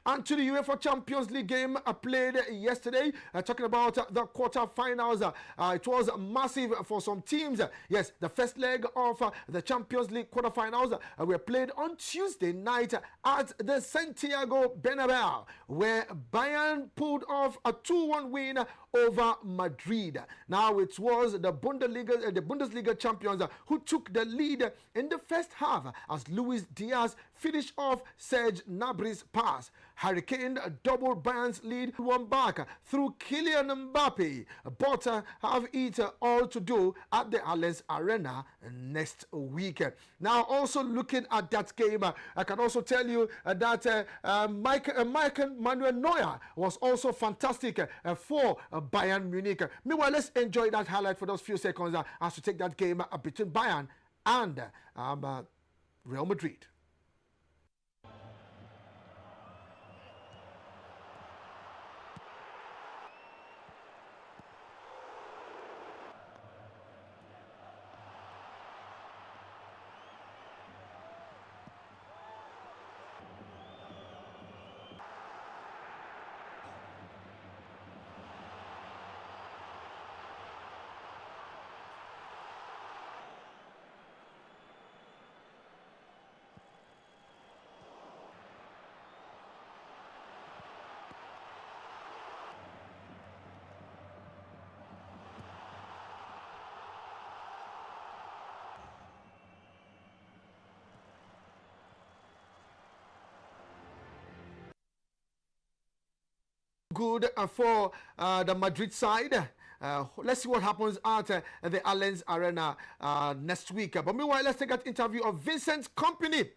And to the UEFA Champions League game played yesterday, talking about the quarter-finals. It was massive for some teams. Yes, the first leg of the Champions League quarter-finals were played on Tuesday night at the Santiago Bernabeu, where Bayern pulled off a 2-1 win over Madrid. Now it was the Bundesliga champions who took the lead in the first half as Luis Diaz finished off Serge Gnabry's pass. Hurricane doubled Bayern's lead one back through Kylian Mbappe, but have it all to do at the Allianz Arena next week. Now, also looking at that game, I can also tell you that Mikel Manuel Neuer was also fantastic for Bayern Munich. Meanwhile, let's enjoy that highlight for those few seconds as we take that game between Bayern and Real Madrid. Good for the Madrid side. Let's see what happens at the Allianz Arena next week. But meanwhile, let's take that interview of Vincent Kompany.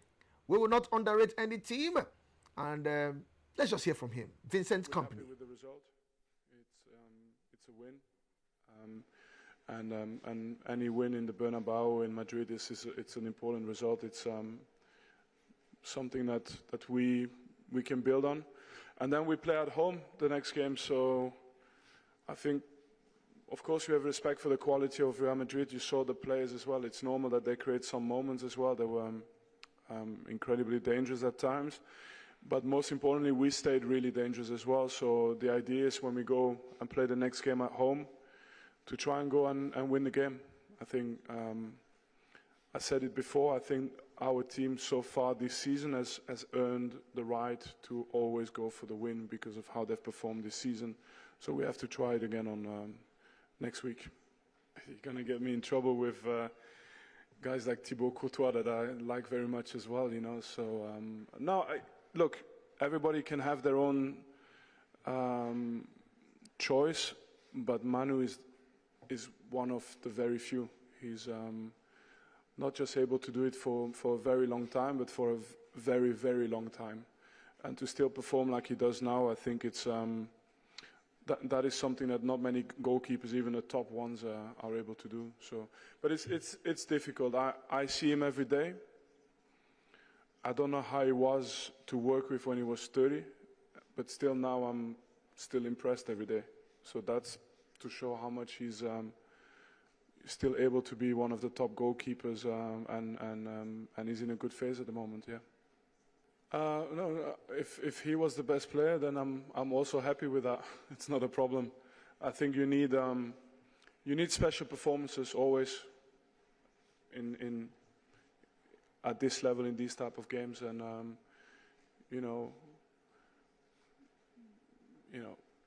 We will not underrate any team. And let's just hear from him. Vincent Kompany. Happy with the result. It's a win. And any win in the Bernabeu in Madrid it's an important result. It's something that we can build on. And then we play at home the next game, so I think, of course, you have respect for the quality of Real Madrid. You saw the players as well. It's normal that they create some moments as well. They were incredibly dangerous at times. But most importantly, we stayed really dangerous as well. So the idea is when we go and play the next game at home, to try and go and win the game. I think, I said it before, I think our team so far this season has earned the right to always go for the win because of how they've performed this season. So we have to try it again on next week. You're going to get me in trouble with guys like Thibaut Courtois that I like very much as well, you know. So, look, everybody can have their own choice, but Manu is one of the very few. He's not just able to do it for a very long time, but for a very, very long time. And to still perform like he does now, I think it's that is something that not many goalkeepers, even the top ones, are able to do. So, but it's difficult. I see him every day. I don't know how he was to work with when he was 30, but still now I'm still impressed every day. So that's to show how much he's still able to be one of the top goalkeepers, and he's in a good phase at the moment. Yeah. No, if he was the best player, then I'm also happy with that. It's not a problem. I think you need special performances always at this level in these type of games, and you know,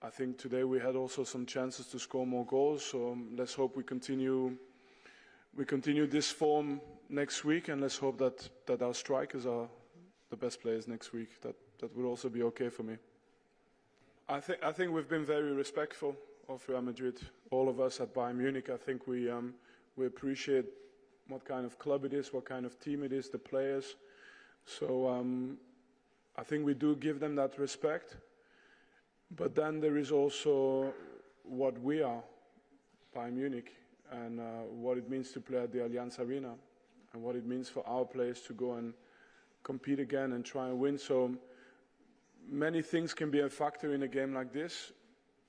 I think today we had also some chances to score more goals. So let's hope we continue this form next week, and let's hope that our strikers are the best players next week. That will also be okay for me. I think we've been very respectful of Real Madrid. All of us at Bayern Munich. I think we appreciate what kind of club it is, what kind of team it is, the players. So I think we do give them that respect. But then there is also what we are, Bayern Munich, and what it means to play at the Allianz Arena, and what it means for our players to go and compete again and try and win. So many things can be a factor in a game like this,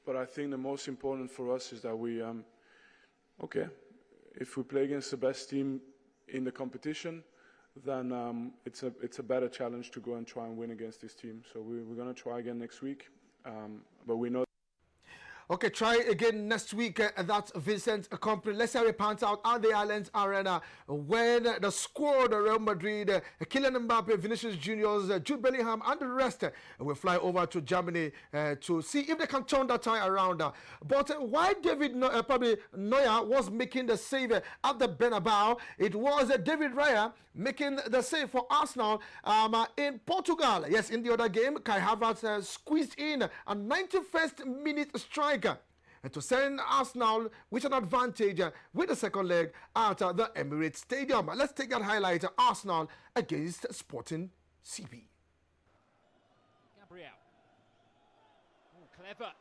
but I think the most important for us is that we, if we play against the best team in the competition, then it's a better challenge to go and try and win against this team. So we're going to try again next week, but we know. Okay, try again next week. That's Vincent Kompany. Let's have a pant out at the Allianz Arena when the squad, Real Madrid, Kylian Mbappe, Vinicius Juniors, Jude Bellingham, and the rest will fly over to Germany to see if they can turn that tie around. But why David probably Neuer was making the save at the Bernabeu, it was David Raya making the save for Arsenal in Portugal. Yes, in the other game, Kai Havertz squeezed in a 91st minute strike to send Arsenal with an advantage with the second leg at the Emirates Stadium. Let's take that highlight. Arsenal against Sporting CP. Gabriel. Oh, clever.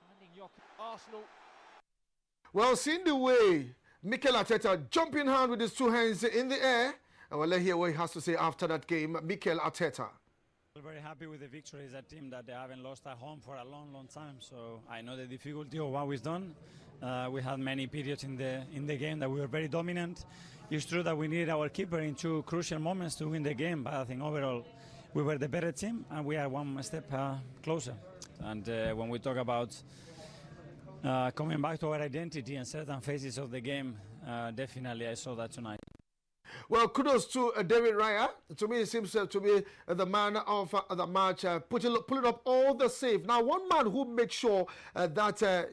Finding Arsenal. Well, seeing the way Mikel Arteta jumping hand with his two hands in the air, well, let's hear what he has to say after that game. Mikel Arteta. We're very happy with the victory. It's a team that they haven't lost at home for a long time. So I know the difficulty of what we've done. We had many periods in the game that we were very dominant. It's true that we needed our keeper in two crucial moments to win the game, but I think overall we were the better team and we are one step closer. And when we talk about coming back to our identity and certain phases of the game, definitely I saw that tonight. Well, kudos to David Raya. To me, it seems to be the man of the match, pulling up all the save. Now, one man who made sure that,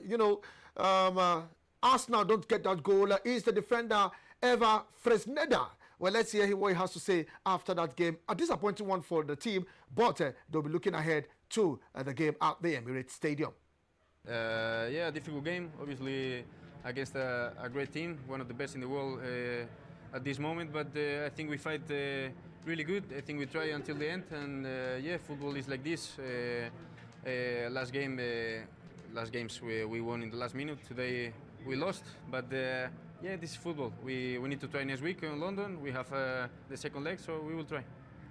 Arsenal don't get that goal is the defender, Eva Fresneda. Well, let's hear what he has to say after that game. A disappointing one for the team, but they'll be looking ahead to the game at the Emirates Stadium. Yeah, difficult game, obviously, against a great team, one of the best in the world at this moment, but I think we fight really good. I think we try until the end, and yeah, football is like this. Last games we won in the last minute. Today we lost, but yeah, this is football. We need to try next week in London. We have the second leg, so we will try.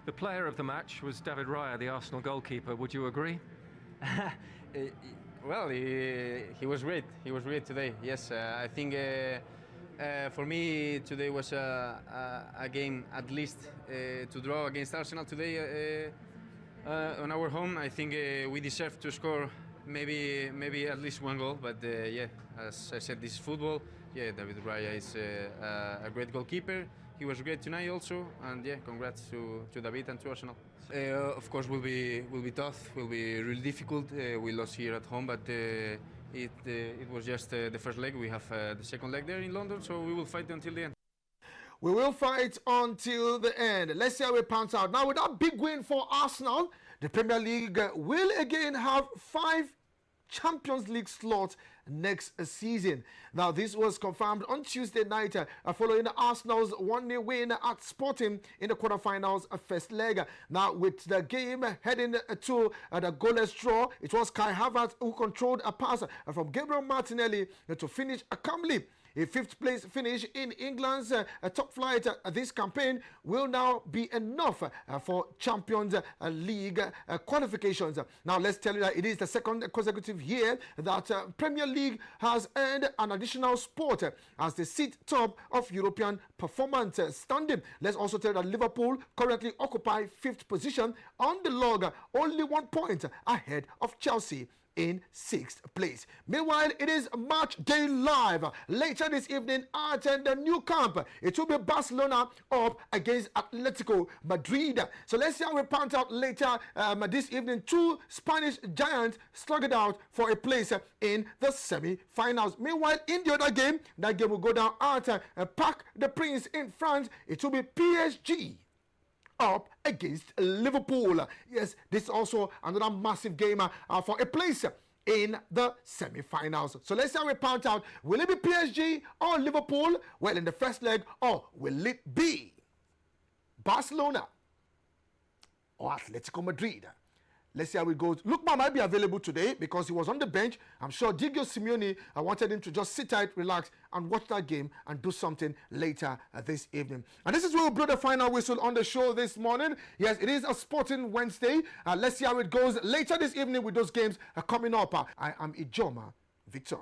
The player of the match was David Raya, the Arsenal goalkeeper. Would you agree? Well, he was great. He was great today. Yes, I think. For me, today was a game at least to draw against Arsenal today on our home. I think we deserve to score maybe at least one goal. But yeah, as I said, this is football. Yeah, David Raya is a great goalkeeper. He was great tonight also, and yeah, congrats to David and to Arsenal. Of course, will be tough. Will be really difficult. We lost here at home, but. It was just the first leg. We have the second leg there in London, so we will fight until the end. We will fight until the end. Let's see how it pans out. Now, with that big win for Arsenal, the Premier League will again have 5 Champions League slots next season. Now, this was confirmed on Tuesday night following Arsenal's 1-0 win at Sporting in the quarterfinals first leg. Now, with the game heading to the goalless draw, it was Kai Havertz who controlled a pass from Gabriel Martinelli to finish calmly. A 5th place finish in England's top flight this campaign will now be enough for Champions League qualifications. Now, let's tell you that it is the second consecutive year that Premier League has earned an additional spot as they sit top of European performance standing. Let's also tell you that Liverpool currently occupy 5th position on the log, only 1 point ahead of Chelsea in 6th place. Meanwhile, it is match day live later this evening at the new camp. It will be Barcelona up against Atletico Madrid. So let's see how we pan out later this evening. 2 Spanish giants slug it out for a place in the semi-finals. Meanwhile, in the other game, that game will go down at Parc des Princes in France. It will be PSG up against Liverpool. Yes, this is also another massive game for a place in the semi-finals. So let's see how we pan out. Will it be PSG or Liverpool? Well, in the first leg, or will it be Barcelona or Atletico Madrid? Let's see how it goes. Lookman might be available today because he was on the bench. I'm sure Diego Simeone wanted him to just sit tight, relax, and watch that game and do something later this evening. And this is where we blow the final whistle on the show this morning. Yes, it is a Sporting Wednesday. Let's see how it goes later this evening with those games coming up. I am Ijoma Victor.